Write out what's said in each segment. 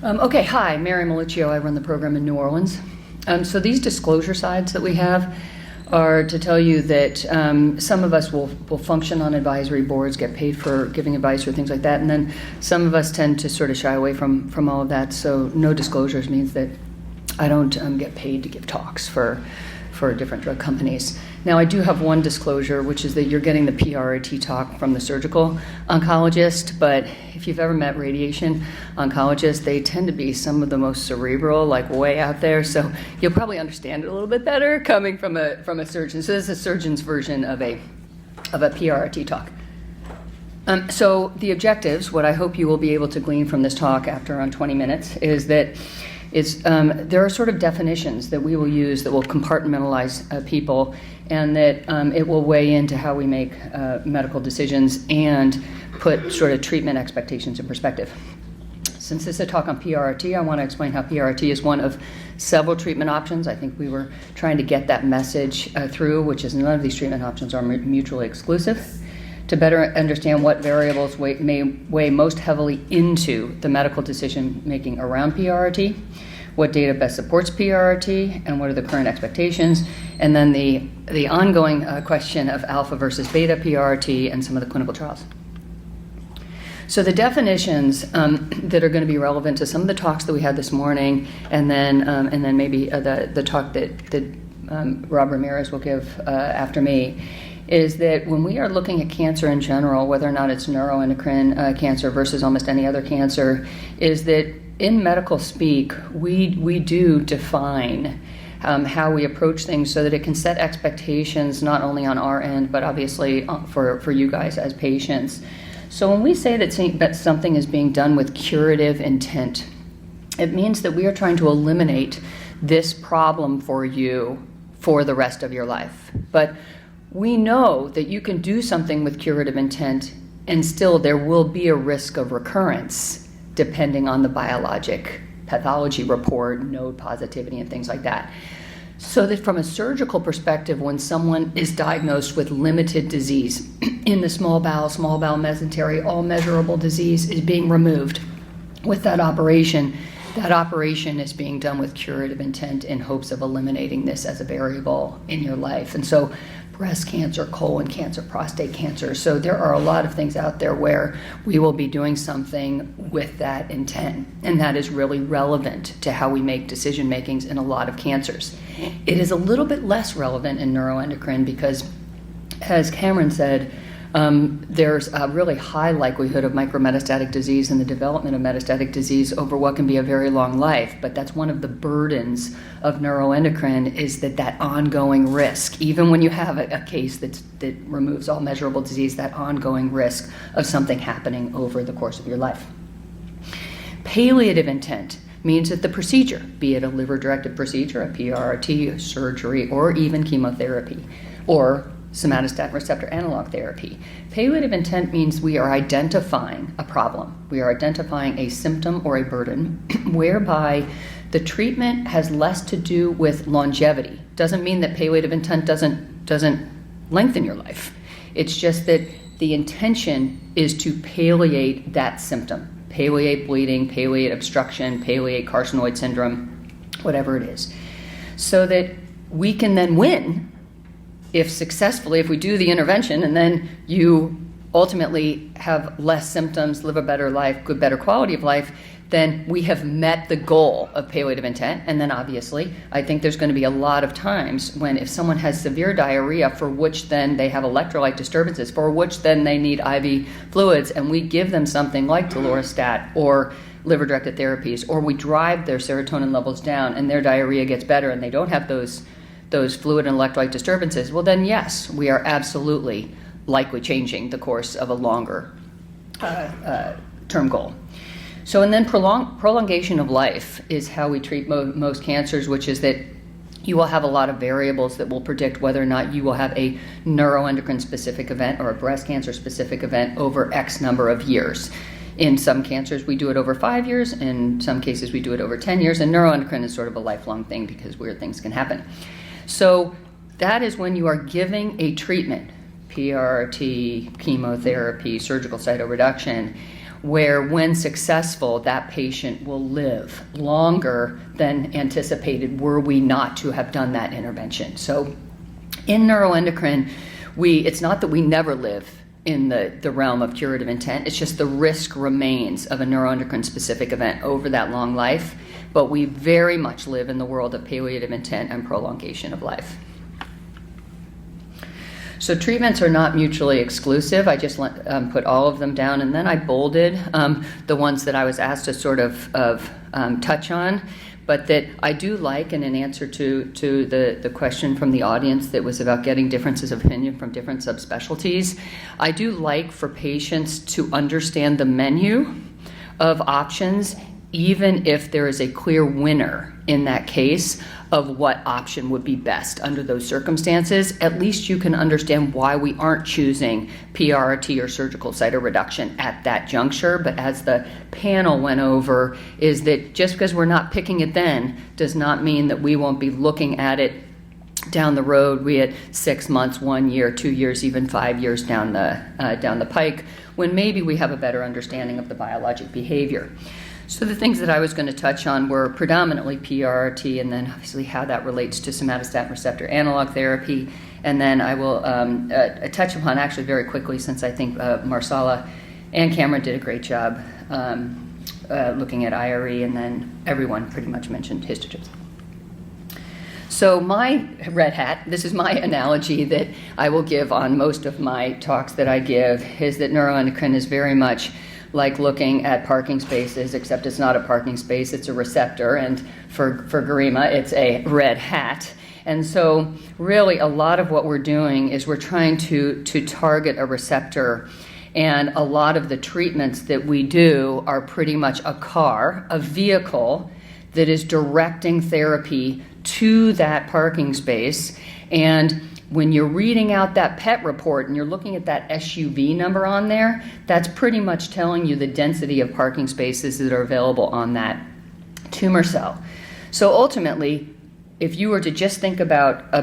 Okay, hi, Mary Maluccio. I run the program in New Orleans. So these disclosure sides that we have are to tell you that some of us will function on advisory boards, get paid for giving advice or things like that, and then some of us tend to sort of shy away from all of that. So no disclosures means that I don't get paid to give talks for different drug companies. Now, I do have one disclosure, which is that you're getting the PRT talk from the surgical oncologist, but if you've ever met radiation oncologists, they tend to be some of the most cerebral, like way out there, so you'll probably understand it a little bit better coming from a surgeon. So this is a surgeon's version of a PRT talk. So the objectives, what I hope you will be able to glean from this talk after around 20 minutes, is that there are sort of definitions that we will use that will compartmentalize people, and that it will weigh into how we make medical decisions and put sort of treatment expectations in perspective. Since this is a talk on PRT, I want to explain how PRT is one of several treatment options. I think we were trying to get that message through, which is none of these treatment options are mutually exclusive. To better understand what variables may weigh most heavily into the medical decision making around PRT, what data best supports PRT, and what are the current expectations, and then the ongoing question of alpha versus beta PRT and some of the clinical trials. So the definitions that are going to be relevant to some of the talks that we had this morning, and then maybe the talk that Rob Ramirez will give after me, is that when we are looking at cancer in general, whether or not it's neuroendocrine cancer versus almost any other cancer, is that in medical speak, we do define how we approach things so that it can set expectations not only on our end, but obviously for you guys as patients. So when we say that something is being done with curative intent, it means that we are trying to eliminate this problem for you for the rest of your life. But we know that you can do something with curative intent and still there will be a risk of recurrence depending on the biologic pathology report, node positivity, and things like that. So that from a surgical perspective, when someone is diagnosed with limited disease in the small bowel mesentery, all measurable disease is being removed with that operation is being done with curative intent in hopes of eliminating this as a variable in your life. And so breast cancer, colon cancer, prostate cancer. So there are a lot of things out there where we will be doing something with that intent, and that is really relevant to how we make decision makings in a lot of cancers. It is a little bit less relevant in neuroendocrine because, as Cameron said, there's a really high likelihood of micrometastatic disease and the development of metastatic disease over what can be a very long life. But that's one of the burdens of neuroendocrine, is that ongoing risk, even when you have a case that removes all measurable disease, that ongoing risk of something happening over the course of your life. Palliative intent means that the procedure, be it a liver-directed procedure, a PRT, surgery, or even chemotherapy, or somatostatin receptor analog therapy. Palliative intent means we are identifying a problem. We are identifying a symptom or a burden whereby the treatment has less to do with longevity. Doesn't mean that palliative intent doesn't lengthen your life. It's just that the intention is to palliate that symptom. Palliate bleeding, palliate obstruction, palliate carcinoid syndrome, whatever it is. So that we can then win if we do the intervention and then you ultimately have less symptoms, live a better life, better quality of life, then we have met the goal of palliative intent. And then obviously, I think there's going to be a lot of times when if someone has severe diarrhea for which then they have electrolyte disturbances, for which then they need IV fluids, and we give them something like telorostat or liver-directed therapies, or we drive their serotonin levels down and their diarrhea gets better and they don't have those fluid and electrolyte disturbances, well then yes, we are absolutely likely changing the course of a longer term goal. So, and then prolongation of life is how we treat most cancers, which is that you will have a lot of variables that will predict whether or not you will have a neuroendocrine specific event or a breast cancer specific event over X number of years. In some cancers, we do it over 5 years. In some cases, we do it over 10 years. And neuroendocrine is sort of a lifelong thing because weird things can happen. So that is when you are giving a treatment, PRT, chemotherapy, surgical cytoreduction, where when successful, that patient will live longer than anticipated were we not to have done that intervention. So in neuroendocrine, it's not that we never live in the realm of curative intent, it's just the risk remains of a neuroendocrine specific event over that long life, but we very much live in the world of palliative intent and prolongation of life. So treatments are not mutually exclusive. I just put all of them down, and then I bolded the ones that I was asked to sort of touch on, but that I do like, and in answer to the question from the audience that was about getting differences of opinion from different subspecialties, I do like for patients to understand the menu of options, even if there is a clear winner in that case of what option would be best under those circumstances. At least you can understand why we aren't choosing PRRT or surgical cytoreduction at that juncture. But as the panel went over, is that just because we're not picking it then does not mean that we won't be looking at it down the road, be it 6 months, 1 year, 2 years, even 5 years down the pike, when maybe we have a better understanding of the biologic behavior. So the things that I was going to touch on were predominantly PRRT, and then obviously how that relates to somatostatin receptor analog therapy. And then I will touch upon, actually very quickly, since I think Marsala and Cameron did a great job looking at IRE, and then everyone pretty much mentioned histotrypsin. So my red hat, this is my analogy that I will give on most of my talks that I give, is that neuroendocrine is very much like looking at parking spaces, except it's not a parking space, it's a receptor, and for Garima, it's a red hat. And so really a lot of what we're doing is we're trying to target a receptor, and a lot of the treatments that we do are pretty much a vehicle that is directing therapy to that parking space. And when you're reading out that PET report and you're looking at that SUV number on there, that's pretty much telling you the density of parking spaces that are available on that tumor cell. So ultimately, if you were to just think about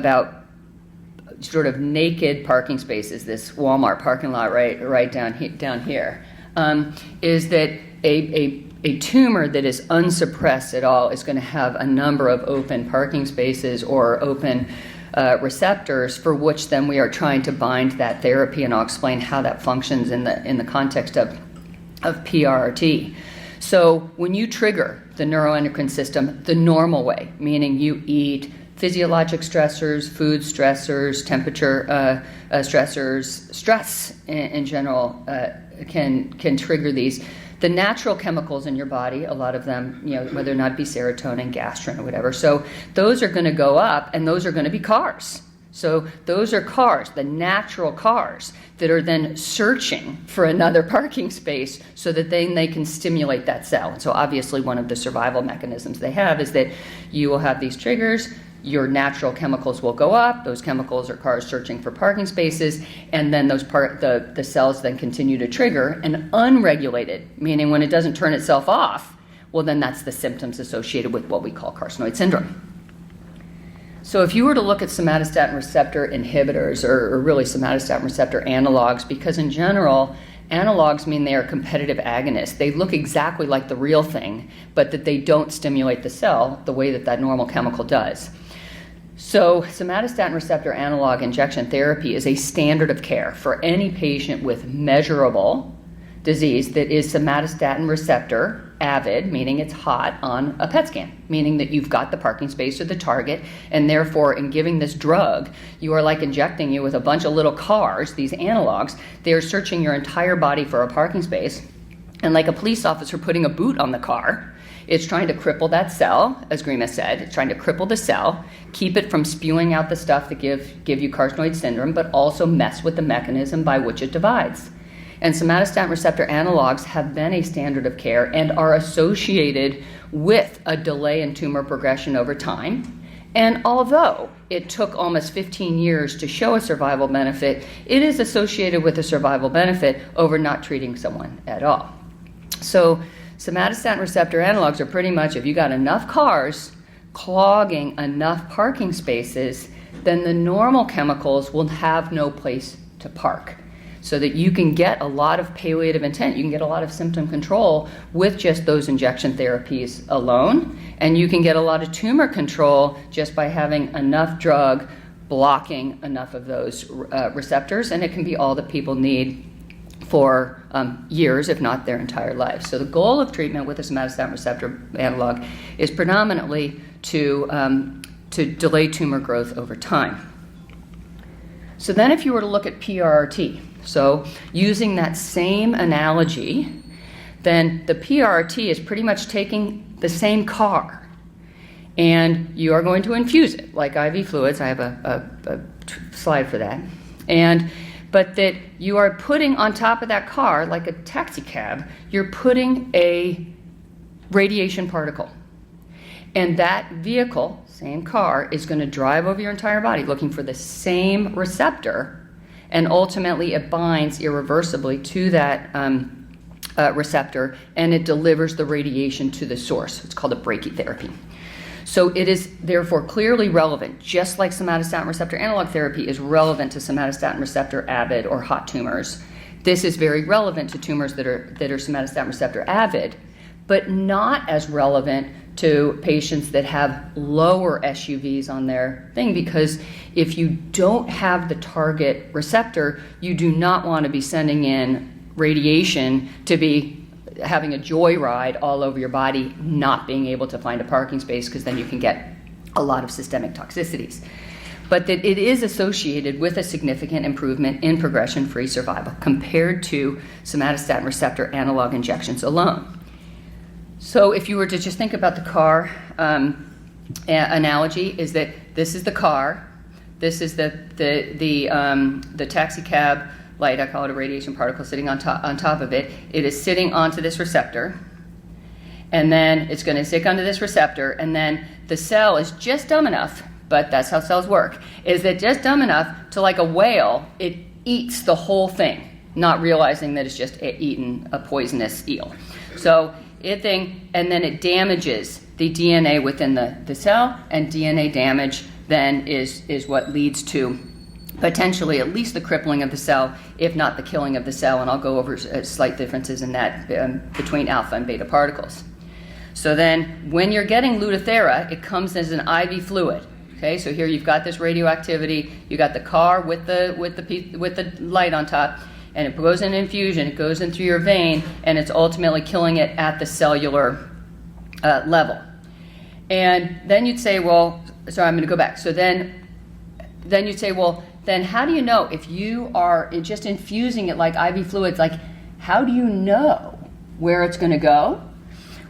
sort of naked parking spaces, this Walmart parking lot right down here, is that a tumor that is unsuppressed at all is going to have a number of open parking spaces or open receptors for which then we are trying to bind that therapy, and I'll explain how that functions in the context of PRRT. So when you trigger the neuroendocrine system the normal way, meaning you eat physiologic stressors, food stressors, temperature stressors, stress in general can trigger these. The natural chemicals in your body, a lot of them, whether or not it be serotonin, gastrin, or whatever, so those are going to go up, and those are going to be cars. So those are cars, the natural cars, that are then searching for another parking space so that then they can stimulate that cell. And so obviously one of the survival mechanisms they have is that you will have these triggers, your natural chemicals will go up, those chemicals are cars searching for parking spaces, and then the cells then continue to trigger, and unregulated, meaning when it doesn't turn itself off, well then that's the symptoms associated with what we call carcinoid syndrome. So if you were to look at somatostatin receptor inhibitors, or really somatostatin receptor analogs, because in general, analogs mean they are competitive agonists. They look exactly like the real thing, but that they don't stimulate the cell the way that normal chemical does. So somatostatin receptor analog injection therapy is a standard of care for any patient with measurable disease that is somatostatin receptor avid, meaning it's hot on a PET scan, meaning that you've got the parking space or the target, and therefore in giving this drug, you are like injecting you with a bunch of little cars, these analogs. They are searching your entire body for a parking space, and like a police officer putting a boot on the car, it's trying to cripple that cell, as Grima said. It's trying to cripple the cell, keep it from spewing out the stuff that give you carcinoid syndrome, but also mess with the mechanism by which it divides. And somatostatin receptor analogs have been a standard of care and are associated with a delay in tumor progression over time. And although it took almost 15 years to show a survival benefit, it is associated with a survival benefit over not treating someone at all. So somatostatin receptor analogs are pretty much, if you got enough cars clogging enough parking spaces, then the normal chemicals will have no place to park. so that you can get a lot of palliative intent. You can get a lot of symptom control with just those injection therapies alone, and you can get a lot of tumor control just by having enough drug blocking enough of those receptors, and it can be all that people need for years, if not their entire life. So the goal of treatment with a somatostatin receptor analog is predominantly to delay tumor growth over time. So then if you were to look at PRRT, so using that same analogy, then the PRRT is pretty much taking the same car, and you are going to infuse it like IV fluids. I have a slide for that. But that you are putting on top of that car, like a taxi cab, you're putting a radiation particle. And that vehicle, same car, is going to drive over your entire body looking for the same receptor, and ultimately it binds irreversibly to that receptor, and it delivers the radiation to the source. It's called a brachytherapy. So it is therefore clearly relevant, just like somatostatin receptor analog therapy is relevant to somatostatin receptor avid or hot tumors. This is very relevant to tumors that are somatostatin receptor avid, but not as relevant to patients that have lower SUVs on their thing, because if you don't have the target receptor, you do not want to be sending in radiation to be having a joyride all over your body, not being able to find a parking space, because then you can get a lot of systemic toxicities. But that it is associated with a significant improvement in progression-free survival compared to somatostatin receptor analog injections alone. So if you were to just think about the car analogy, is that this is the car, this is the taxi cab light, I call it a radiation particle, sitting on top of it. It is sitting onto this receptor, and then it's going to stick onto this receptor, and then the cell is just dumb enough, but that's how cells work, is that just dumb enough to, like a whale, it eats the whole thing, not realizing that it's just eaten a poisonous eel. So and then it damages the DNA within the cell, and DNA damage then is what leads to potentially at least the crippling of the cell, if not the killing of the cell, and I'll go over slight differences in that between alpha and beta particles. So then when you're getting Lutathera, it comes as an IV fluid. Okay, so here you've got this radioactivity, you got the car with the light on top, and it goes in infusion, it goes in through your vein, and it's ultimately killing it at the cellular level. And then you'd say, well, sorry, I'm going to go back. So then you'd say, well, then how do you know if you are just infusing it like IV fluids, like how do you know where it's going to go?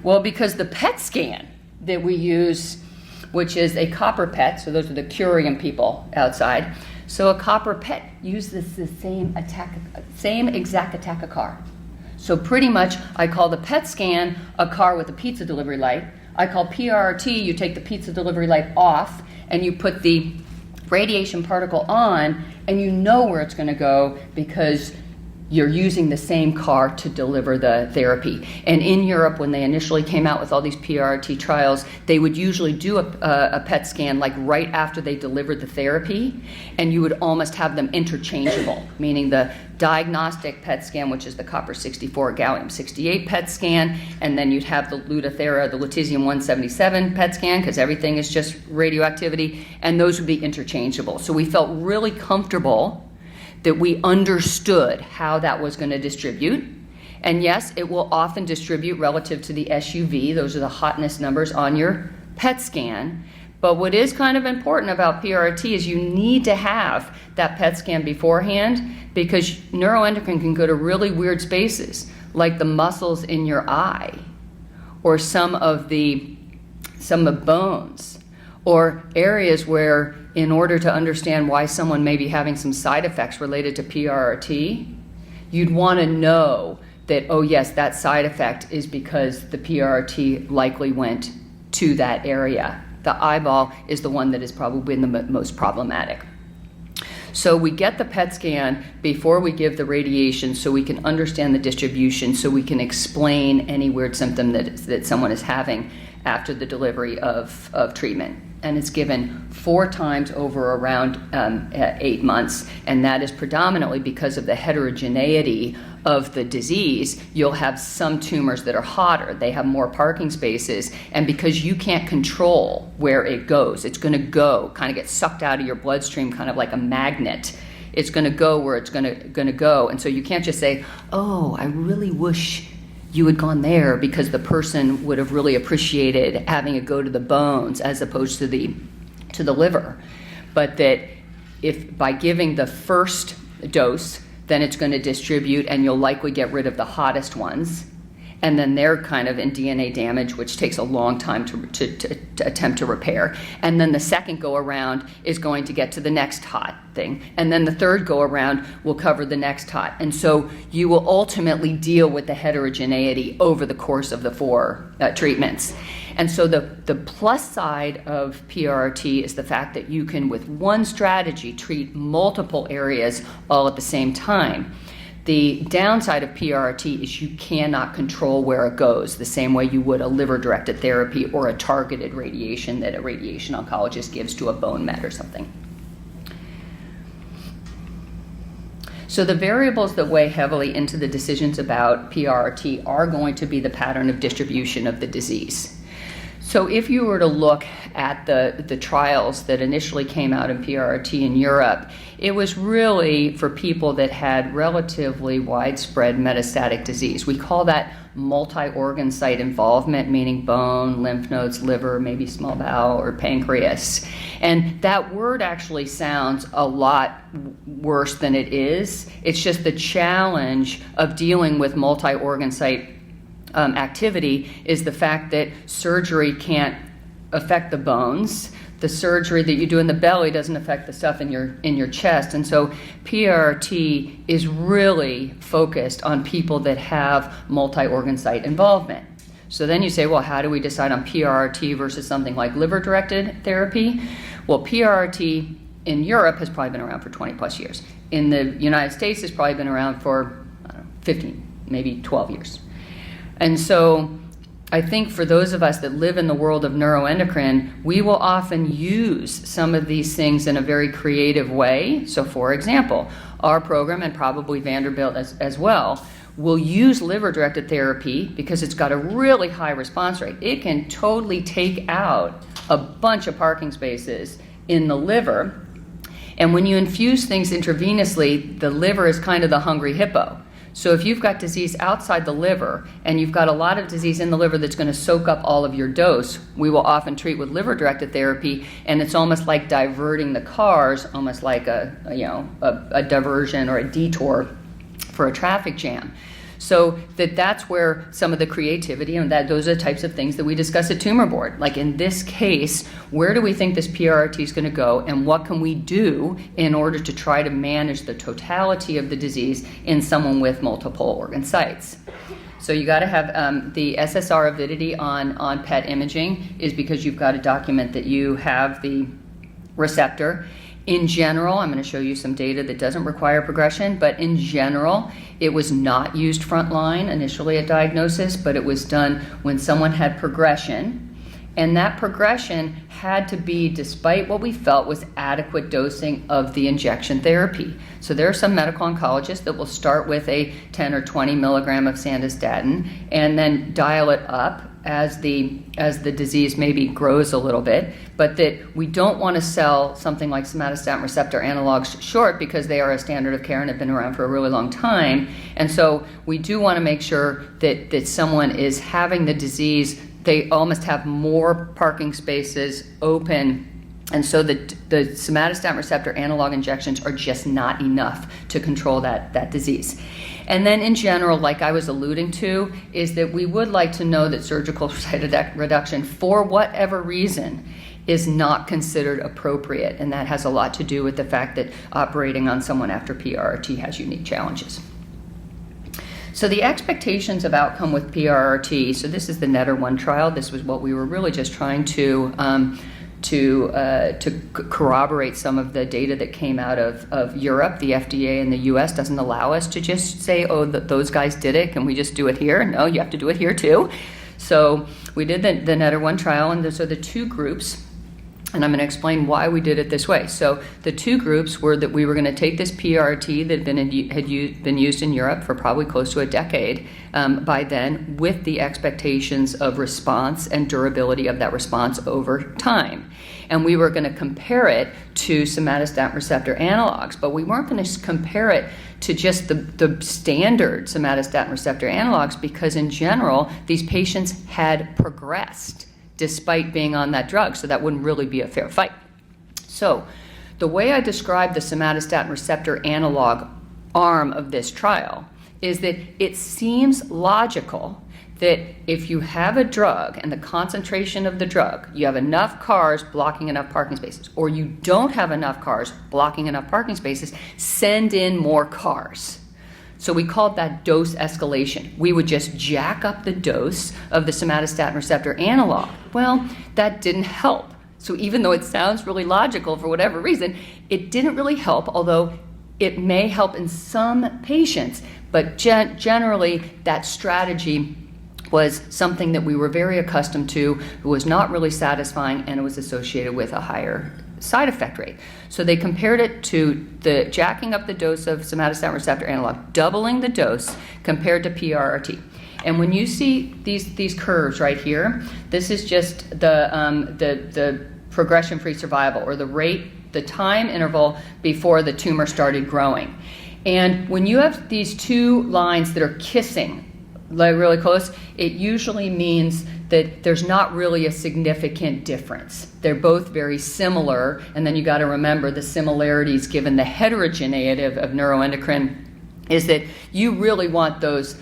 Well, because the PET scan that we use, which is a copper PET, so those are the curium people outside, so a copper PET uses the same exact Attack-A-Car. So pretty much I call the PET scan a car with a pizza delivery light. I call PRRT, you take the pizza delivery light off and you put the radiation particle on, and you know where it's going to go because you're using the same car to deliver the therapy. And in Europe, when they initially came out with all these PRRT trials, they would usually do a PET scan like right after they delivered the therapy, and you would almost have them interchangeable, meaning the diagnostic PET scan, which is the copper 64, gallium 68 PET scan, and then you'd have the Lutathera, the lutetium 177 PET scan, because everything is just radioactivity, and those would be interchangeable. So we felt really comfortable that we understood how that was going to distribute. And yes, it will often distribute relative to the SUV. Those are the hotness numbers on your PET scan. But what is kind of important about PRRT is you need to have that PET scan beforehand, because neuroendocrine can go to really weird spaces, like the muscles in your eye, or some of bones, or areas where, in order to understand why someone may be having some side effects related to PRRT, you'd want to know that, oh yes, that side effect is because the PRRT likely went to that area. The eyeball is the one that has probably been the most problematic. So we get the PET scan before we give the radiation so we can understand the distribution, so we can explain any weird symptom that someone is having after the delivery of treatment. and it's given 4 times over around 8 months, and that is predominantly because of the heterogeneity of the disease. You'll have some tumors that are hotter, they have more parking spaces, and because you can't control where it goes, it's going to go, kind of get sucked out of your bloodstream, kind of like a magnet. It's going to go where it's going to go, and so you can't just say, oh, I really wish you had gone there, because the person would have really appreciated having it go to the bones as opposed to the liver. But that if by giving the first dose, then it's going to distribute, and you'll likely get rid of the hottest ones, and then they're kind of in DNA damage, which takes a long time to attempt to repair. And then the second go around is going to get to the next hot thing, and then the third go around will cover the next hot. And so you will ultimately deal with the heterogeneity over the course of the 4 treatments. And so the plus side of PRRT is the fact that you can, with one strategy, treat multiple areas all at the same time. The downside of PRRT is you cannot control where it goes the same way you would a liver-directed therapy or a targeted radiation that a radiation oncologist gives to a bone met or something. So the variables that weigh heavily into the decisions about PRRT are going to be the pattern of distribution of the disease. So if you were to look at the trials that initially came out in PRRT in Europe, it was really for people that had relatively widespread metastatic disease. We call that multi-organ site involvement, meaning bone, lymph nodes, liver, maybe small bowel, or pancreas. And that word actually sounds a lot worse than it is. It's just the challenge of dealing with multi-organ site activity is the fact that surgery can't affect the bones. The surgery that you do in the belly doesn't affect the stuff in your chest. And so PRRT is really focused on people that have multi-organ site involvement. So then you say, well, how do we decide on PRRT versus something like liver-directed therapy? Well, PRRT in Europe has probably been around for 20 plus years. In the United States, it's probably been around for 15, maybe 12 years. And so I think for those of us that live in the world of neuroendocrine, we will often use some of these things in a very creative way. So for example, our program, and probably Vanderbilt as well, will use liver-directed therapy because it's got a really high response rate. It can totally take out a bunch of parking spaces in the liver. And when you infuse things intravenously, the liver is kind of the hungry hippo. So if you've got disease outside the liver and you've got a lot of disease in the liver that's going to soak up all of your dose, we will often treat with liver-directed therapy, and it's almost like diverting the cars, almost like a diversion or a detour for a traffic jam. So that's where some of the creativity, and those are the types of things that we discuss at Tumor Board. Like in this case, where do we think this PRRT is going to go, and what can we do in order to try to manage the totality of the disease in someone with multiple organ sites? So you got to have the SSR avidity on PET imaging is because you've got to document that you have the receptor. In general, I'm going to show you some data that doesn't require progression, but in general, it was not used frontline initially at diagnosis, but it was done when someone had progression. And that progression had to be, despite what we felt was adequate dosing of the injection therapy. So there are some medical oncologists that will start with a 10 or 20 milligram of sandostatin and then dial it up as the disease maybe grows a little bit, but that we don't want to sell something like somatostatin receptor analogs short because they are a standard of care and have been around for a really long time. And so we do want to make sure that someone is having the disease, they almost have more parking spaces open, and so the somatostatin receptor analog injections are just not enough to control that disease. And then in general, like I was alluding to, is that we would like to know that surgical site reduction, for whatever reason, is not considered appropriate. And that has a lot to do with the fact that operating on someone after PRRT has unique challenges. So the expectations of outcome with PRRT, so this is the NETTER-1 trial. This was what we were really just trying to corroborate some of the data that came out of Europe. The FDA in the US doesn't allow us to just say, oh, those guys did it, can we just do it here? No, you have to do it here too. So we did the NETTER-1 trial, and so the two groups And I'm going to explain why we did it this way. So the two groups were that we were going to take this PRT that had been used in Europe for probably close to a decade by then, with the expectations of response and durability of that response over time. And we were going to compare it to somatostatin receptor analogs, but we weren't going to compare it to just the standard somatostatin receptor analogs, because in general, these patients had progressed despite being on that drug, so that wouldn't really be a fair fight. So the way I describe the somatostatin receptor analog arm of this trial is that it seems logical that if you have a drug and the concentration of the drug, you have enough cars blocking enough parking spaces, or you don't have enough cars blocking enough parking spaces, send in more cars. So we called that dose escalation. We would just jack up the dose of the somatostatin receptor analog. Well, that didn't help. So even though it sounds really logical for whatever reason, it didn't really help, although it may help in some patients. But generally, that strategy was something that we were very accustomed to. It was not really satisfying, and it was associated with a higher side effect rate. So they compared it to the jacking up the dose of somatostatin receptor analog, doubling the dose compared to PRRT. And when you see these curves right here, this is just the progression-free survival, or the rate, the time interval before the tumor started growing. And when you have these two lines that are kissing like really close, it usually means that there's not really a significant difference. They're both very similar, and then you got to remember the similarities given the heterogeneity of neuroendocrine is that you really want those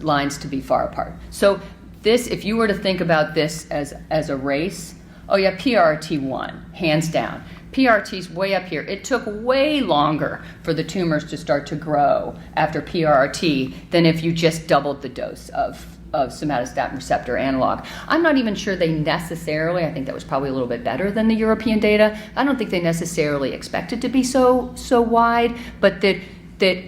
lines to be far apart. So this, if you were to think about this as a race, oh yeah, PRRT won, hands down. PRRT's way up here. It took way longer for the tumors to start to grow after PRRT than if you just doubled the dose of somatostatin receptor analog. I'm not even sure they necessarily, I think that was probably a little bit better than the European data. I don't think they necessarily expected to be so wide, but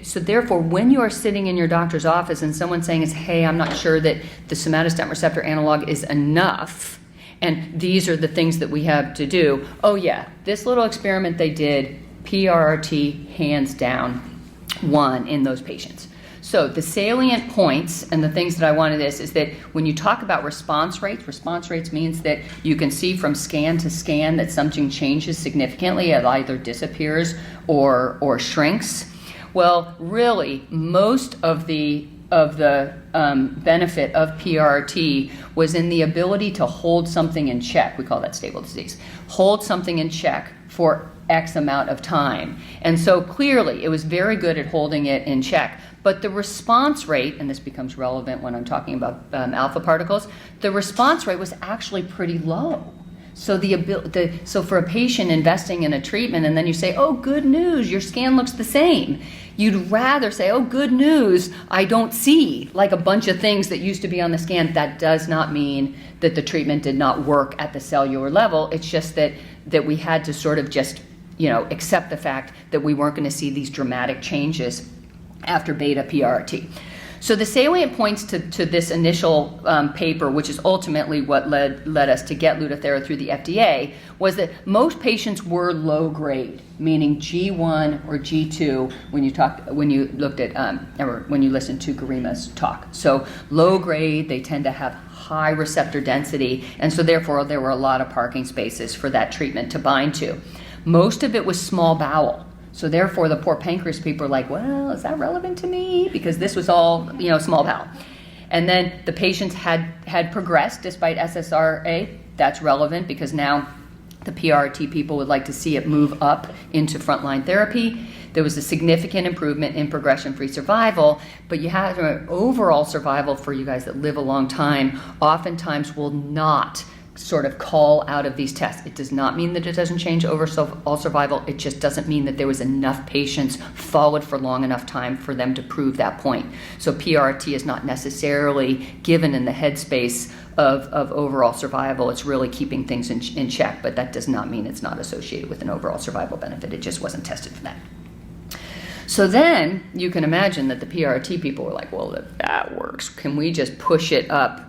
so therefore, when you are sitting in your doctor's office and someone's saying, hey, I'm not sure that the somatostatin receptor analog is enough, and these are the things that we have to do. Oh yeah, this little experiment they did, PRRT hands down won in those patients. So the salient points and the things that I wanted is that when you talk about response rates means that you can see from scan to scan that something changes significantly. It either disappears or shrinks. Well, really, most of the benefit of PRRT was in the ability to hold something in check. We call that stable disease. Hold something in check for X amount of time. And so clearly it was very good at holding it in check. But the response rate, and this becomes relevant when I'm talking about alpha particles, the response rate was actually pretty low. So so for a patient investing in a treatment and then you say, oh, good news, your scan looks the same. You'd rather say, oh, good news, I don't see like a bunch of things that used to be on the scan. That does not mean that the treatment did not work at the cellular level. It's just that we had to sort of just, accept the fact that we weren't going to see these dramatic changes after beta PRRT. So the salient points to this initial paper, which is ultimately what led us to get Lutathera through the FDA, was that most patients were low grade, meaning G1 or G2 when you listened to Garima's talk. So low grade, they tend to have high receptor density, and so therefore there were a lot of parking spaces for that treatment to bind to. Most of it was small bowel. So therefore, the poor pancreas people are like, well, is that relevant to me? Because this was all, small bowel. And then the patients had progressed despite SSRA. That's relevant because now the PRRT people would like to see it move up into frontline therapy. There was a significant improvement in progression-free survival, but you have an overall survival for you guys that live a long time oftentimes will not sort of call out of these tests. It does not mean that it doesn't change overall survival. It just doesn't mean that there was enough patients followed for long enough time for them to prove that point. So PRRT is not necessarily given in the headspace of overall survival. It's really keeping things in check, but that does not mean it's not associated with an overall survival benefit. It just wasn't tested for that. So then you can imagine that the PRRT people were like, well, if that works, can we just push it up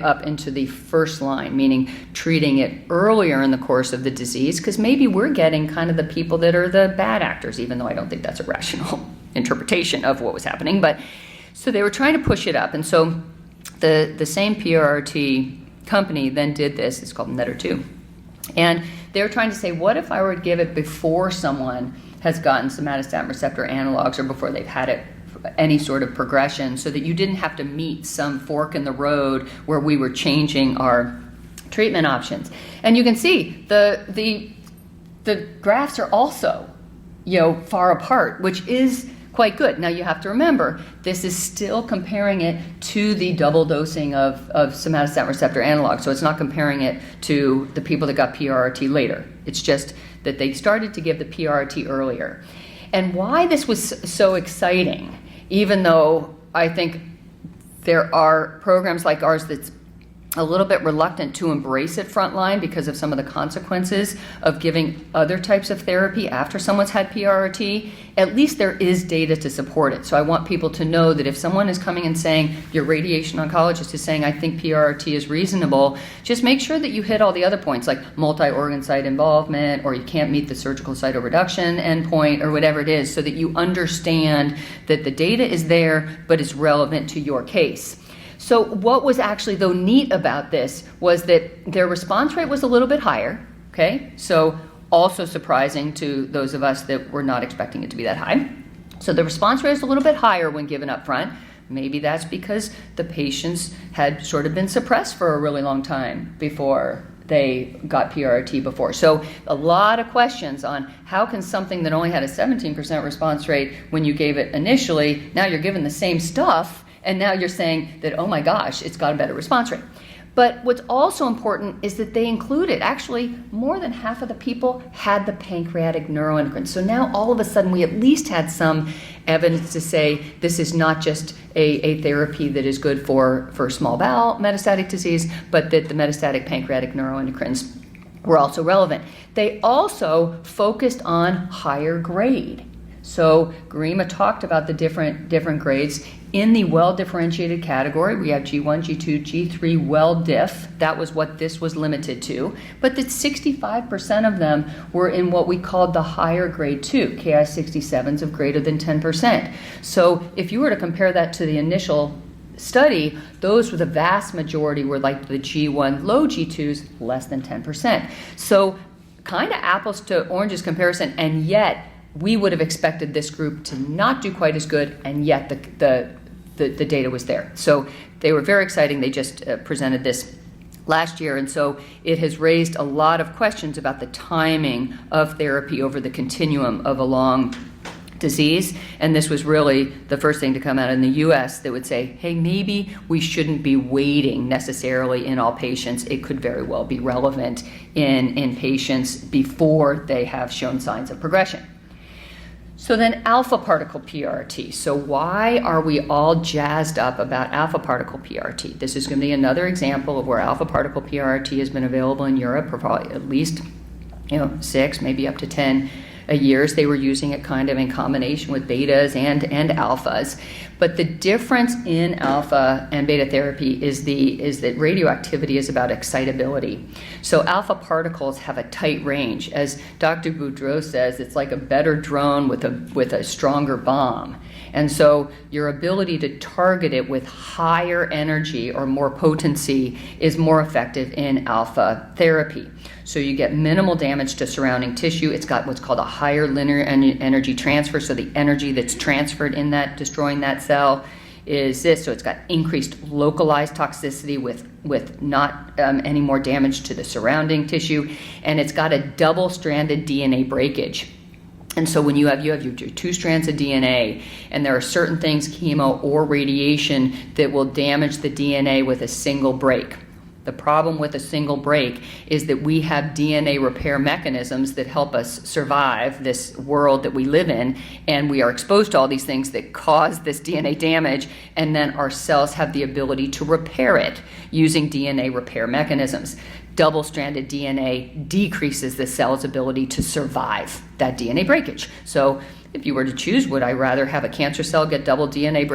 up into the first line, meaning treating it earlier in the course of the disease, because maybe we're getting kind of the people that are the bad actors, even though I don't think that's a rational interpretation of what was happening. But so they were trying to push it up. And so the same PRRT company then did this. It's called NETTER-2. And they were trying to say, what if I were to give it before someone has gotten somatostatin receptor analogs or before they've had it any sort of progression, so that you didn't have to meet some fork in the road where we were changing our treatment options. And you can see the graphs are also, far apart, which is quite good. Now you have to remember, this is still comparing it to the double dosing of somatostatin receptor analogs. So it's not comparing it to the people that got PRRT later. It's just that they started to give the PRRT earlier. And why this was so exciting, even though I think there are programs like ours that's a little bit reluctant to embrace it frontline because of some of the consequences of giving other types of therapy after someone's had PRRT, at least there is data to support it. So I want people to know that if someone is coming and saying, your radiation oncologist is saying, I think PRRT is reasonable, just make sure that you hit all the other points, like multi-organ site involvement, or you can't meet the surgical cytoreduction endpoint, or whatever it is, so that you understand that the data is there, but it's relevant to your case. So what was actually, though, neat about this was that their response rate was a little bit higher, okay? So also surprising to those of us that were not expecting it to be that high. So the response rate is a little bit higher when given up front. Maybe that's because the patients had sort of been suppressed for a really long time before they got PRRT before. So a lot of questions on how can something that only had a 17% response rate when you gave it initially, now you're given the same stuff, and now you're saying that, oh my gosh, it's got a better response rate. But what's also important is that they included, actually, more than half of the people had the pancreatic neuroendocrine. So now all of a sudden we at least had some evidence to say this is not just a therapy that is good for small bowel metastatic disease, but that the metastatic pancreatic neuroendocrines were also relevant. They also focused on higher grade. So Garima talked about the different grades. In the well-differentiated category, we have G1, G2, G3 well-diff. That was what this was limited to. But that 65% of them were in what we called the higher grade 2, Ki-67s of greater than 10%. So if you were to compare that to the initial study, those were the vast majority were like the G1 low G2s, less than 10%. So kind of apples to oranges comparison, and yet we would have expected this group to not do quite as good, and yet the data was there. So they were very exciting. They just presented this last year, and so it has raised a lot of questions about the timing of therapy over the continuum of a long disease. And this was really the first thing to come out in the US that would say, hey, maybe we shouldn't be waiting necessarily in all patients. It could very well be relevant in patients before they have shown signs of progression. So then alpha particle PRRT. So why are we all jazzed up about alpha particle PRRT? This is going to be another example of where alpha particle PRRT has been available in Europe for probably at least 6, maybe up to 10 years. They were using it kind of in combination with betas and alphas. But the difference in alpha and beta therapy is that radioactivity is about excitability. So alpha particles have a tight range. As Dr. Boudreau says, it's like a better drone with a stronger bomb. And so your ability to target it with higher energy or more potency is more effective in alpha therapy. So you get minimal damage to surrounding tissue. It's got what's called a higher linear energy transfer. So the energy that's transferred in that, destroying that cell, is this. So it's got increased localized toxicity with not any more damage to the surrounding tissue. And it's got a double-stranded DNA breakage. And so when you have your 2 strands of DNA, and there are certain things, chemo or radiation, that will damage the DNA with a single break. The problem with a single break is that we have DNA repair mechanisms that help us survive this world that we live in, and we are exposed to all these things that cause this DNA damage, and then our cells have the ability to repair it using DNA repair mechanisms. Double-stranded DNA decreases the cell's ability to survive that DNA breakage. So if you were to choose, would I rather have a cancer cell get double DNA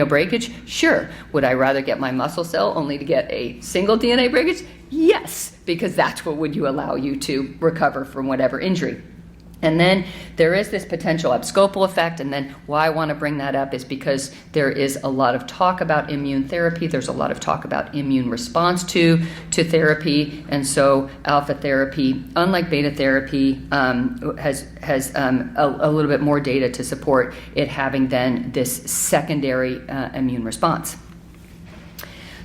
breakage? Sure. Would I rather get my muscle cell only to get a single DNA breakage? Yes, because that's what would allow you to recover from whatever injury. And then there is this potential abscopal effect, and then why I want to bring that up is because there is a lot of talk about immune therapy. There's a lot of talk about immune response to therapy, and so alpha therapy, unlike beta therapy, has a little bit more data to support it having then this secondary immune response.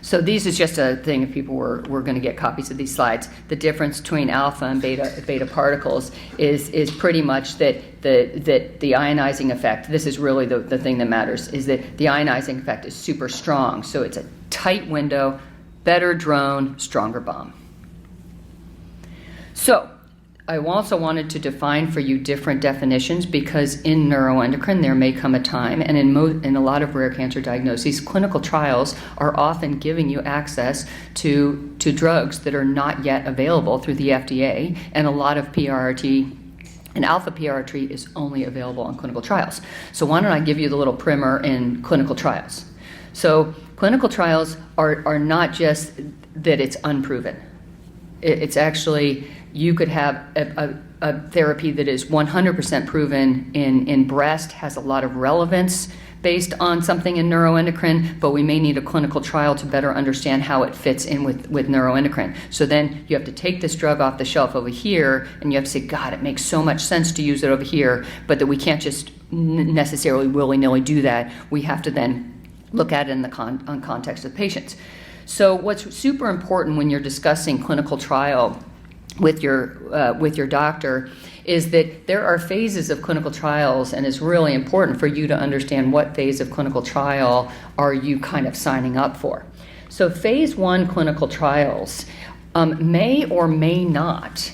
So these is just a thing if people were going to get copies of these slides. The difference between alpha and beta particles is pretty much that the ionizing effect, this is really the thing that matters, is that the ionizing effect is super strong. So it's a tight window, better drone, stronger bomb. So I also wanted to define for you different definitions because in neuroendocrine there may come a time, and in a lot of rare cancer diagnoses, clinical trials are often giving you access to drugs that are not yet available through the FDA, and a lot of PRRT and alpha PRRT is only available on clinical trials. So why don't I give you the little primer in clinical trials. So clinical trials are not just that it's unproven. It's actually, you could have a therapy that is 100% proven in breast, has a lot of relevance based on something in neuroendocrine, but we may need a clinical trial to better understand how it fits in with neuroendocrine. So then you have to take this drug off the shelf over here, and you have to say, God, it makes so much sense to use it over here, but that we can't just necessarily willy-nilly do that. We have to then look at it in the context of patients. So what's super important when you're discussing clinical trial with your doctor is that there are phases of clinical trials, and it's really important for you to understand what phase of clinical trial are you kind of signing up for. So phase 1 clinical trials may or may not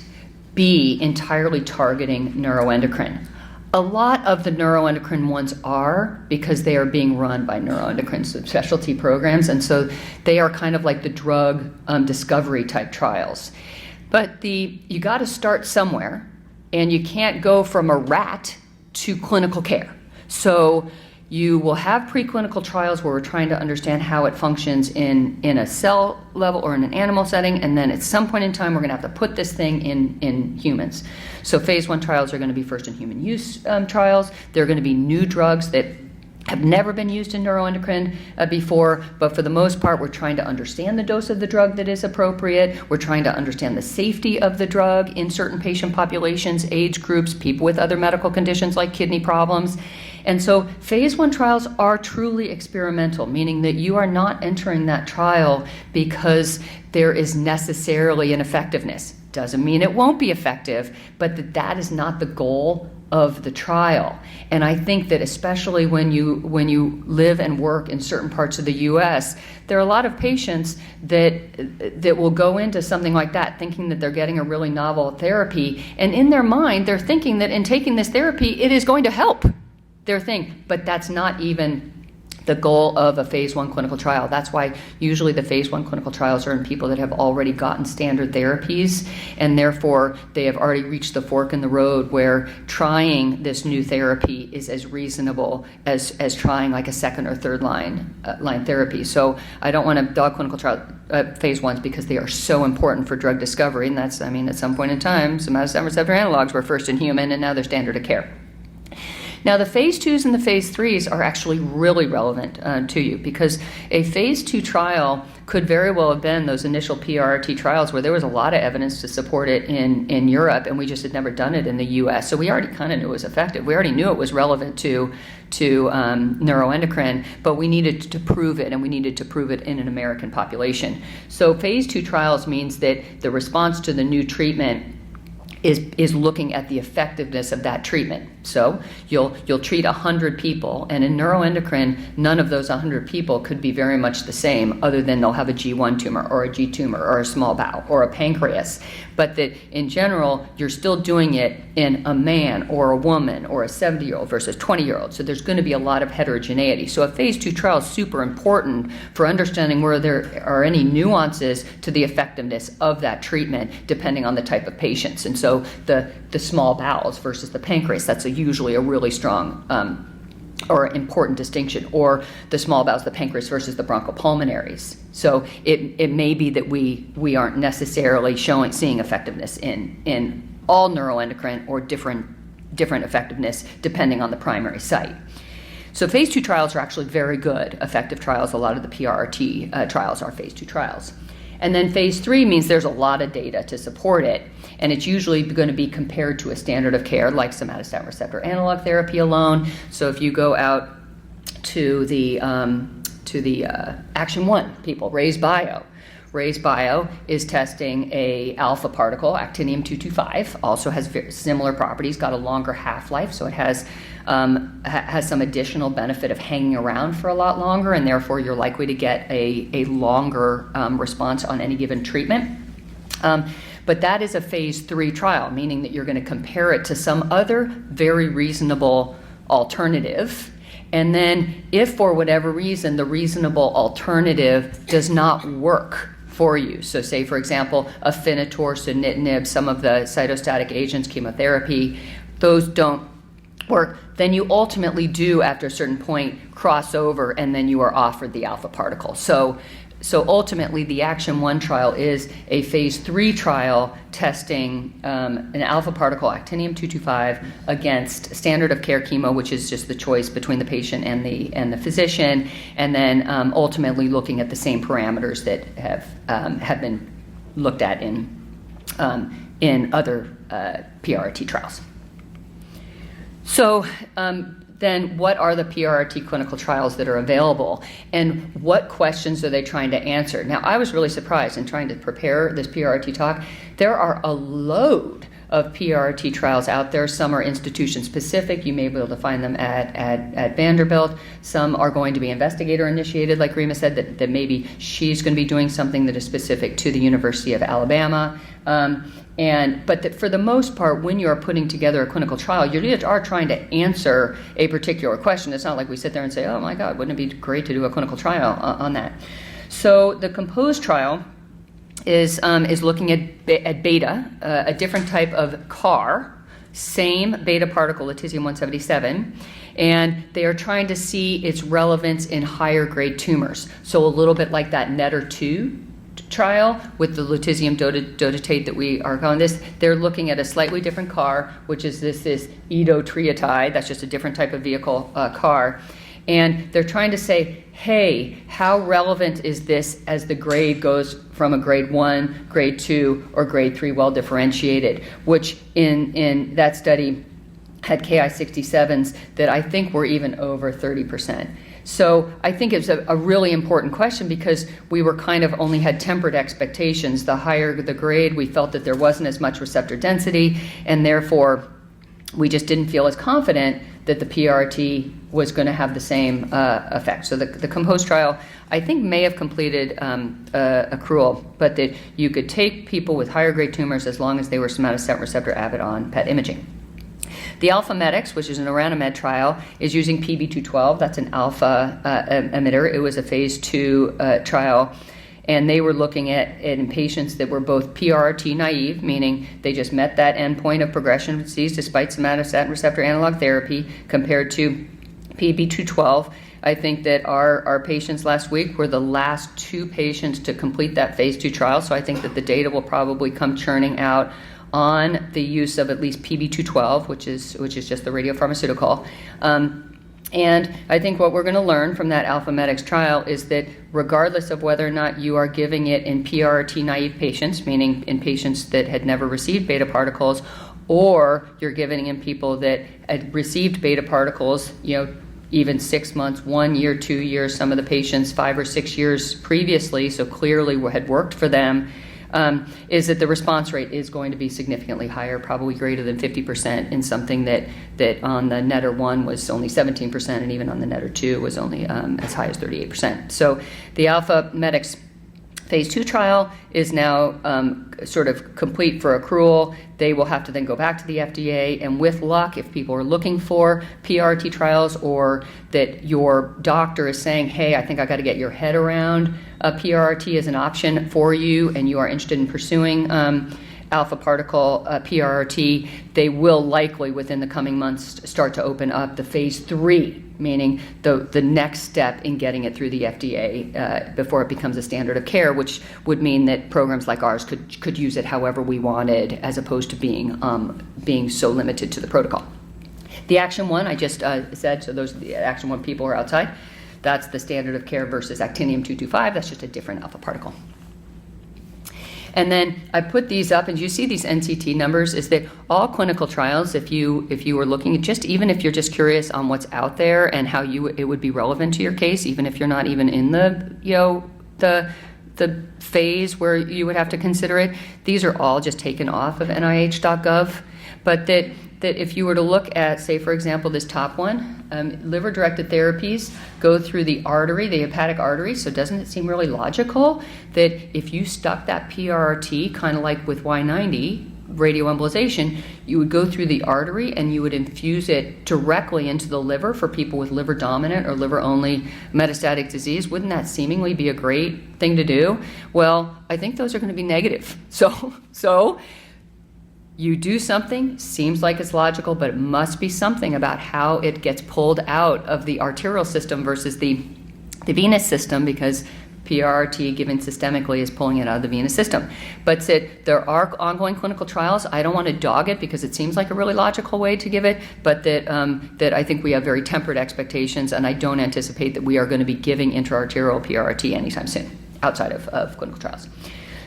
be entirely targeting neuroendocrine. A lot of the neuroendocrine ones are, because they are being run by neuroendocrine specialty programs, and so they are kind of like the drug discovery type trials. But you got to start somewhere, and you can't go from a rat to clinical care. So you will have preclinical trials where we're trying to understand how it functions in a cell level or in an animal setting, and then at some point in time we're going to have to put this thing in humans. So phase 1 trials are going to be first in human use trials. They're going to be new drugs that have never been used in neuroendocrine before, but for the most part, we're trying to understand the dose of the drug that is appropriate. We're trying to understand the safety of the drug in certain patient populations, age groups, people with other medical conditions like kidney problems. And so phase 1 trials are truly experimental, meaning that you are not entering that trial because there is necessarily an effectiveness. Doesn't mean it won't be effective, but that is not the goal of the trial. And I think that especially when you live and work in certain parts of the U.S., there are a lot of patients that will go into something like that thinking that they're getting a really novel therapy, and in their mind they're thinking that in taking this therapy it is going to help their thing, but that's not even the goal of a phase 1 clinical trial. That's why usually the phase 1 clinical trials are in people that have already gotten standard therapies, and therefore they have already reached the fork in the road where trying this new therapy is as reasonable as trying like a second or third line therapy. So I don't want to dog clinical trial phase 1s because they are so important for drug discovery, and that's, I mean, at some point in time, somatostatin receptor analogs were first in human, and now they're standard of care. Now, the phase 2s and the phase 3s are actually really relevant to you, because a phase 2 trial could very well have been those initial PRRT trials where there was a lot of evidence to support it in Europe, and we just had never done it in the U.S. So we already kind of knew it was effective. We already knew it was relevant to neuroendocrine, but we needed to prove it, and we needed to prove it in an American population. So phase 2 trials means that the response to the new treatment is looking at the effectiveness of that treatment. So you'll treat 100 people, and in neuroendocrine, none of those 100 people could be very much the same, other than they'll have a G1 tumor or a G tumor or a small bowel or a pancreas. But that in general, you're still doing it in a man or a woman or a 70-year-old versus 20-year-old. So there's going to be a lot of heterogeneity. So a phase 2 trial is super important for understanding where there are any nuances to the effectiveness of that treatment, depending on the type of patients. And so the small bowels versus the pancreas, that's a usually a really strong or important distinction, or the small bowels, the pancreas versus the bronchopulmonaries. So it may be that we aren't necessarily seeing effectiveness in all neuroendocrine, or different effectiveness depending on the primary site. So phase 2 trials are actually very good, effective trials. A lot of the PRRT trials are phase 2 trials. And then phase 3 means there's a lot of data to support it, and it's usually going to be compared to a standard of care like somatostatin receptor analog therapy alone. So if you go out to the Action 1 people, Raise Bio is testing a alpha particle, actinium-225, also has very similar properties, got a longer half-life, so it has some additional benefit of hanging around for a lot longer, and therefore you're likely to get a longer response on any given treatment. But that is a phase 3 trial, meaning that you're going to compare it to some other very reasonable alternative. And then if for whatever reason the reasonable alternative does not work for you, so say for example afinitor, sunitinib, some of the cytostatic agents, chemotherapy, those don't work, then you ultimately do at a certain point cross over, and then you are offered the alpha particle. So ultimately, the Action 1 trial is a phase 3 trial testing an alpha particle, actinium-225, against standard of care chemo, which is just the choice between the patient and the physician, and then ultimately looking at the same parameters that have been looked at in other PRRT trials. So then what are the PRRT clinical trials that are available, and what questions are they trying to answer? Now, I was really surprised in trying to prepare this PRRT talk. There are a load of PRRT trials out there. Some are institution specific. You may be able to find them at Vanderbilt. Some are going to be investigator initiated, like Rima said, that maybe she's going to be doing something that is specific to the University of Alabama. But that for the most part, when you are putting together a clinical trial, you are trying to answer a particular question. It's not like we sit there and say, oh my God, wouldn't it be great to do a clinical trial on that? So the COMPOSE trial is looking at beta, a different type of CAR, same beta particle, lutetium-177, and they are trying to see its relevance in higher grade tumors. So a little bit like that NETTER-2 trial with the lutetium dotatate that we are calling this. They're looking at a slightly different CAR, which is this edotrietide. That's just a different type of vehicle CAR. And they're trying to say, hey, how relevant is this as the grade goes from a grade 1, grade 2, or grade 3 well differentiated, which in that study had Ki-67s that I think were even over 30%. So I think it's a really important question, because we were kind of only had tempered expectations. The higher the grade, we felt that there wasn't as much receptor density, and therefore we just didn't feel as confident that the PRRT was going to have the same effect. So the COMPOSE trial, I think, may have completed accrual, but that you could take people with higher grade tumors as long as they were somatostatin receptor avid on PET imaging. The AlphaMedix, which is an Oranomed trial, is using PB212. That's an alpha emitter. It was a phase 2 trial, and they were looking at it in patients that were both PRRT naive, meaning they just met that endpoint of progression of disease despite somatostatin receptor analog therapy, compared to PB212. I think that our patients last week were the last 2 patients to complete that phase 2 trial, so I think that the data will probably come churning out on the use of at least PB212, which is just the radiopharmaceutical. And I think what we're going to learn from that AlphaMedix trial is that regardless of whether or not you are giving it in PRRT naive patients, meaning in patients that had never received beta particles, or you're giving it in people that had received beta particles, even 6 months, 1 year, 2 years, some of the patients 5 or 6 years previously, so clearly had worked for them, is that the response rate is going to be significantly higher, probably greater than 50%, in something that on the NETTER-1 was only 17%, and even on the NETTER-2 was only as high as 38%. So the AlphaMedix phase 2 trial is now sort of complete for accrual. They will have to then go back to the FDA, and with luck, if people are looking for PRRT trials, or that your doctor is saying, hey, I think I got to get your head around a PRRT as an option for you, and you are interested in pursuing alpha particle PRRT, they will likely within the coming months start to open up the phase 3, meaning the next step in getting it through the FDA before it becomes a standard of care, which would mean that programs like ours could use it however we wanted, as opposed to being so limited to the protocol. The Action 1, I just said, so those are the Action 1 people are outside. That's the standard of care versus actinium-225. That's just a different alpha particle. And then I put these up, and you see these NCT numbers, is that all clinical trials, if you were looking at just, even if you're just curious on what's out there and how it would be relevant to your case, even if you're not even in the phase where you would have to consider it, these are all just taken off of NIH.gov. But that if you were to look at, say, for example, this top one, liver-directed therapies go through the artery, the hepatic artery, so doesn't it seem really logical that if you stuck that PRRT, kind of like with Y90, radioembolization, you would go through the artery and you would infuse it directly into the liver for people with liver-dominant or liver-only metastatic disease? Wouldn't that seemingly be a great thing to do? Well, I think those are going to be negative. So you do something, seems like it's logical, but it must be something about how it gets pulled out of the arterial system versus the venous system, because PRRT given systemically is pulling it out of the venous system. But there are ongoing clinical trials. I don't want to dog it because it seems like a really logical way to give it, but that I think we have very tempered expectations, and I don't anticipate that we are going to be giving intra-arterial PRRT anytime soon outside of clinical trials.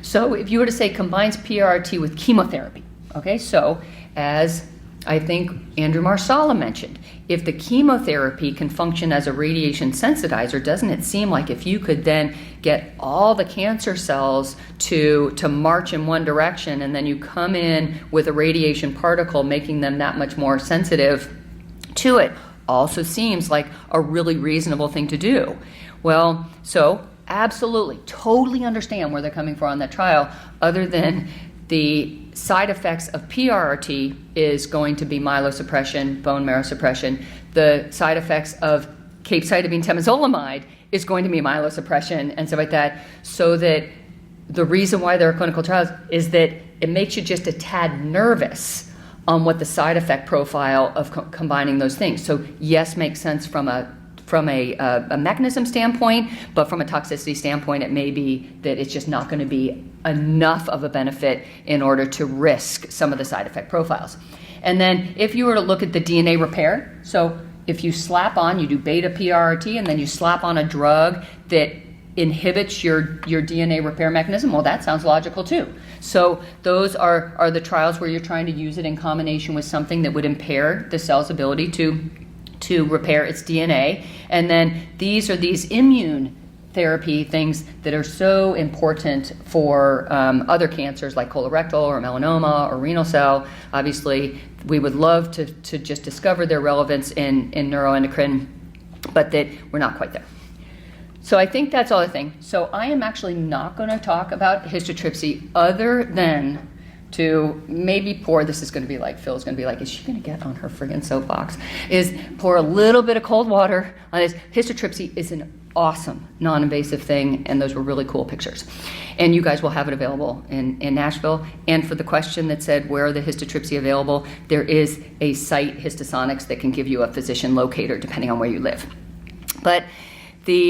So if you were to say combines PRRT with chemotherapy, okay, so as I think Andrew Marsala mentioned, if the chemotherapy can function as a radiation sensitizer, doesn't it seem like if you could then get all the cancer cells to march in one direction, and then you come in with a radiation particle making them that much more sensitive to it, also seems like a really reasonable thing to do. Well, so absolutely, totally understand where they're coming from on that trial, other than the side effects of PRRT is going to be myelosuppression, bone marrow suppression. The side effects of capecitabine temozolomide is going to be myelosuppression and stuff like that. So that the reason why there are clinical trials is that it makes you just a tad nervous on what the side effect profile of combining those things. So yes, makes sense from a mechanism standpoint, but from a toxicity standpoint, it may be that it's just not going to be enough of a benefit in order to risk some of the side effect profiles. And then if you were to look at the DNA repair, so if you slap on, you do beta PRRT, and then you slap on a drug that inhibits your DNA repair mechanism, well, that sounds logical too. So those are the trials where you're trying to use it in combination with something that would impair the cell's ability to repair its DNA. And then these are these immune therapy things that are so important for other cancers like colorectal or melanoma or renal cell. Obviously, we would love to just discover their relevance in neuroendocrine, but that we're not quite there. So I think that's all the thing. So I am actually not going to talk about histotripsy other than to maybe pour, this is going to be like, Phil's going to be like, is she going to get on her friggin' soapbox? Is pour a little bit of cold water on this. Histotripsy is an awesome non-invasive thing, and those were really cool pictures. And you guys will have it available in Nashville. And for the question that said, where are the histotripsy available, there is a site, Histosonics, that can give you a physician locator depending on where you live. But in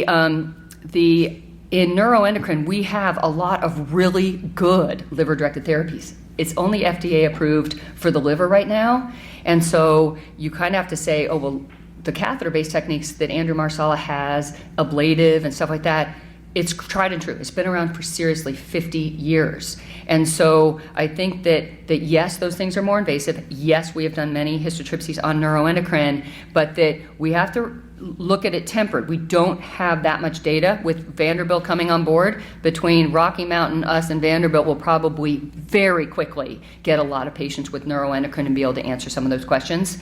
neuroendocrine, we have a lot of really good liver-directed therapies. It's only FDA approved for the liver right now. And so you kind of have to say, oh, well, the catheter-based techniques that Andrew Marsala has, ablative and stuff like that, it's tried and true. It's been around for seriously 50 years. And so I think that yes, those things are more invasive. Yes, we have done many histotripsies on neuroendocrine, but that we have to look at it tempered. We don't have that much data. With Vanderbilt coming on board, between Rocky Mountain, us, and Vanderbilt, will probably very quickly get a lot of patients with neuroendocrine and be able to answer some of those questions.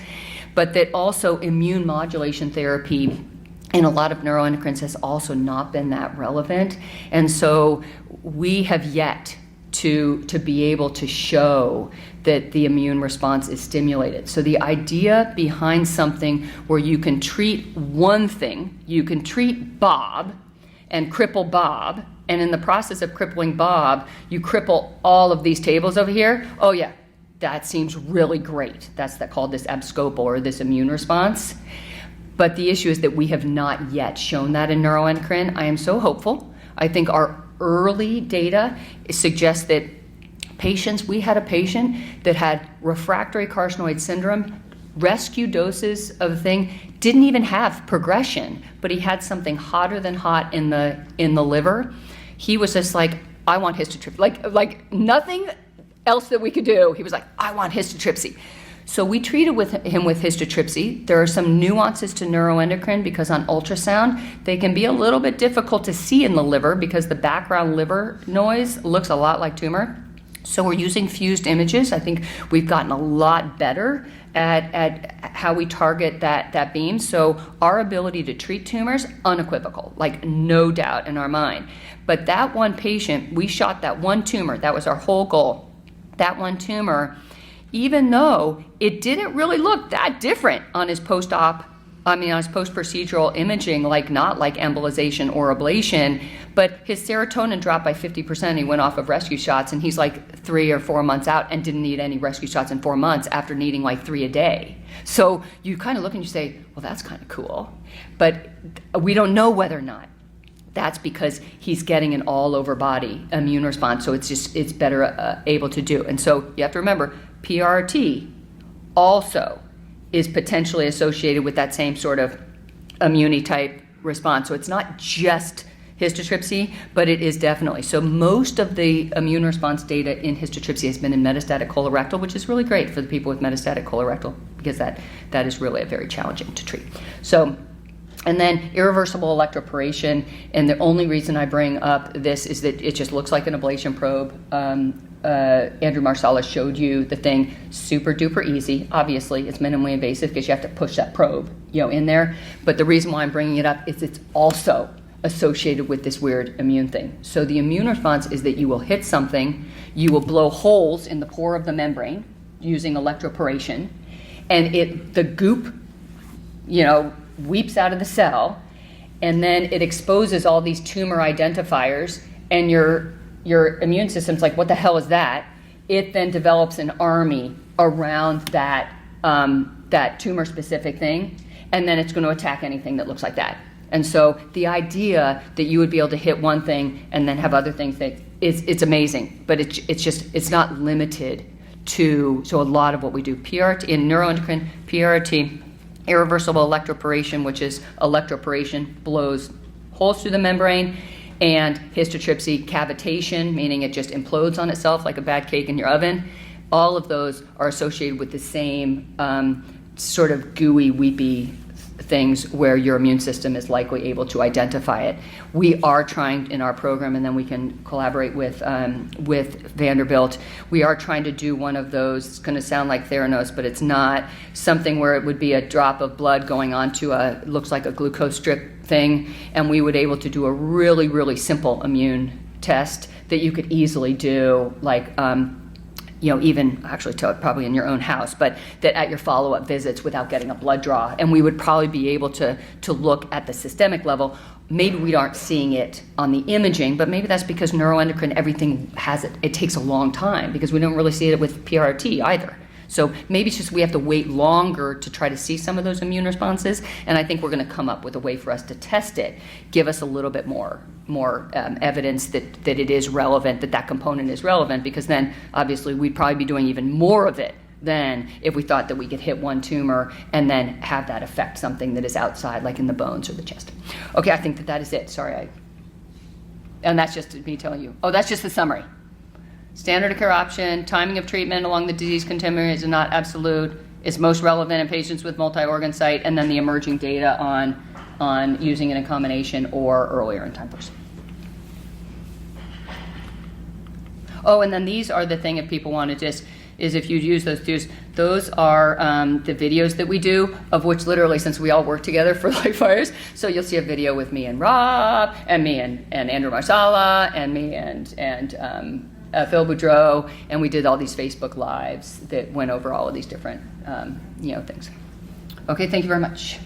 But that also immune modulation therapy in a lot of neuroendocrines has also not been that relevant. And so we have yet to be able to show that the immune response is stimulated. So the idea behind something where you can treat one thing, you can treat Bob and cripple Bob, and in the process of crippling Bob, you cripple all of these tables over here. Oh yeah, that seems really great. That's called this abscopal, or this immune response. But the issue is that we have not yet shown that in neuroendocrine. I am so hopeful. I think our early data suggests that we had a patient that had refractory carcinoid syndrome, rescue doses of the thing, didn't even have progression, but he had something hotter than hot in the liver. He was just like, I want histotripsy. Like nothing else that we could do. He was like, I want histotripsy. So we treated him with histotripsy. There are some nuances to neuroendocrine because on ultrasound, they can be a little bit difficult to see in the liver because the background liver noise looks a lot like tumor. So we're using fused images. I think we've gotten a lot better at how we target that beam. So our ability to treat tumors, unequivocal, like no doubt in our mind. But that one patient, we shot that one tumor. That was our whole goal. That one tumor, even though it didn't really look that different on his on his post-procedural imaging, not like embolization or ablation, but his serotonin dropped by 50%. He went off of rescue shots, and he's like 3 or 4 months out and didn't need any rescue shots in 4 months after needing like 3 a day. So you kind of look and you say, well, that's kind of cool. But we don't know whether or not that's because he's getting an all-over body immune response, so it's better able to do. And so you have to remember, PRT also is potentially associated with that same sort of immunity type response. So it's not just histotripsy, but it is definitely. So most of the immune response data in histotripsy has been in metastatic colorectal, which is really great for the people with metastatic colorectal because that is really very challenging to treat. So, and then irreversible electroporation, and the only reason I bring up this is that it just looks like an ablation probe. Andrew Marsala showed you the thing, super duper easy. Obviously, it's minimally invasive because you have to push that probe, in there. But the reason why I'm bringing it up is it's also associated with this weird immune thing. So the immune response is that you will hit something, you will blow holes in the pore of the membrane using electroporation, and the goop, weeps out of the cell, and then it exposes all these tumor identifiers, and your immune system's like, what the hell is that? It then develops an army around that tumor-specific thing, and then it's going to attack anything that looks like that. And so the idea that you would be able to hit one thing and then have other things it's amazing, but it's not limited to. So a lot of what we do, PRT in neuroendocrine, PRT, irreversible electroporation, which is electroporation blows holes through the membrane, and histotripsy, cavitation, meaning it just implodes on itself like a bad cake in your oven. All of those are associated with the same sort of gooey, weepy things where your immune system is likely able to identify it. We are trying in our program, and then we can collaborate with Vanderbilt. We are trying to do one of those. It's going to sound like Theranos, but it's not. Something where it would be a drop of blood going onto looks like a glucose strip thing, and we would able to do a really, really simple immune test that you could easily do, even actually probably in your own house, but that at your follow-up visits without getting a blood draw. And we would probably be able to look at the systemic level. Maybe we aren't seeing it on the imaging, but maybe that's because neuroendocrine, everything has it. It takes a long time because we don't really see it with PRT either. So maybe it's just we have to wait longer to try to see some of those immune responses, and I think we're going to come up with a way for us to test it, give us a little bit more evidence that it is relevant, that component is relevant, because then obviously we'd probably be doing even more of it than if we thought that we could hit one tumor and then have that affect something that is outside, like in the bones or the chest. Okay, I think that is it. Sorry. And that's just me telling you. Oh, that's just the summary. Standard of care option, timing of treatment along the disease continuum is not absolute. It's most relevant in patients with multi-organ site, and then the emerging data on using it in combination or earlier in time course. Oh, and then these are the thing if people want to is if you use those are the videos that we do, of which literally, since we all work together for like 5 years, so you'll see a video with me and Rob, and me and Andrew Marsala, and me and Phil Boudreau, and we did all these Facebook Lives that went over all of these different things. Okay, thank you very much.